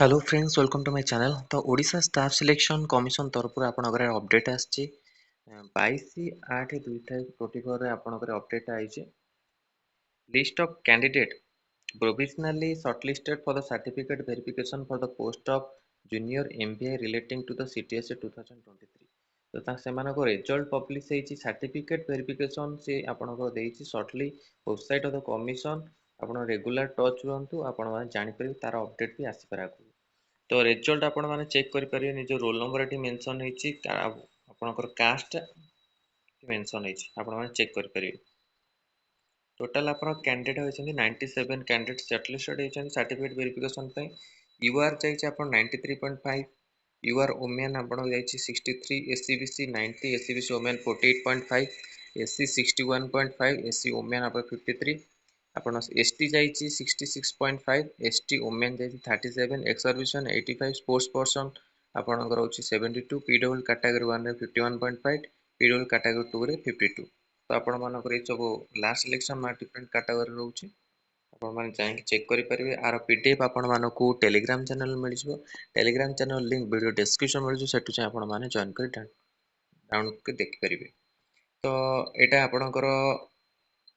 Hello friends welcome to my channel. तो Odisha staff selection commission तरफ आपनकर अपडेट आछि 22/8/2024 रे आपनकर अपडेट आइछि। List of candidate provisionally shortlisted for the certificate verification for the post of junior MBA relating to the CTSA 2023। तो सेमानको result publish होईछि सर्टिफिकेट वेरिफिकेशन से आपनको देइछि shortly website of the commission. आपण रेगुलर टच रहंतु आपण माने जानि परिबे तार अपडेट भी आसी पारा। तो रिजल्ट आपण माने चेक करि परिबे निज रोल नंबर एटी मेंशन होईछि आपनकर कास्ट मेंशन होईछि आपण माने चेक करि परिबे। टोटल आप कैंडिडेट होती 97 कैंडिडेट शॉर्टलिस्टेड होती सर्टिफिकेट वेरिफिकेशन पे। यूआर चाहिए आप 93.5, यूआर ओमेन आप 63, SCBC 90, SCBC women 48.5, SC 61.5, SC women आप 53, आपन एसटी चाहिए 66.5, एसटी ओमेन चाहिए 37, एक्स सर्विसमैन 85, स्पोर्ट्स पर्सन आपनकर होची 72, पीडब्ल्यू कैटेगरी 1 रे 51.5, पीडब्ल्यू कैटेगरी 2 रे 52। तो आपण मानकर ये सब last selection mark different category रोचे आपण माने जाई चेक करि परिबे। आर पीडीएफ आपण मानको टेलीग्राम चैनल मिल जिवो। Telegram channel link video description मिल जिवो, सेटु आपण माने जॉइन करि डाउनलोड के देख परिबे। तो एटा आपणकर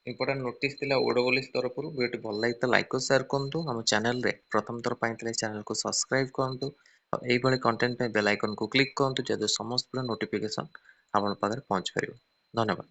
इंपोर्टेंट नोटिस थिला ओडोबोलिस तरफ रु। वीडियो भल लागित लाइक और शेयर करंतु। हम चैनल रे प्रथम थर पाइतले चैनल को सब्सक्राइब करंतु। एई भली कंटेंट पे बेल आइकन को क्लिक करंतु जदि समस्त नोटिफिकेशन आपण पाखरे पहुंच परिबो। धन्यवाद।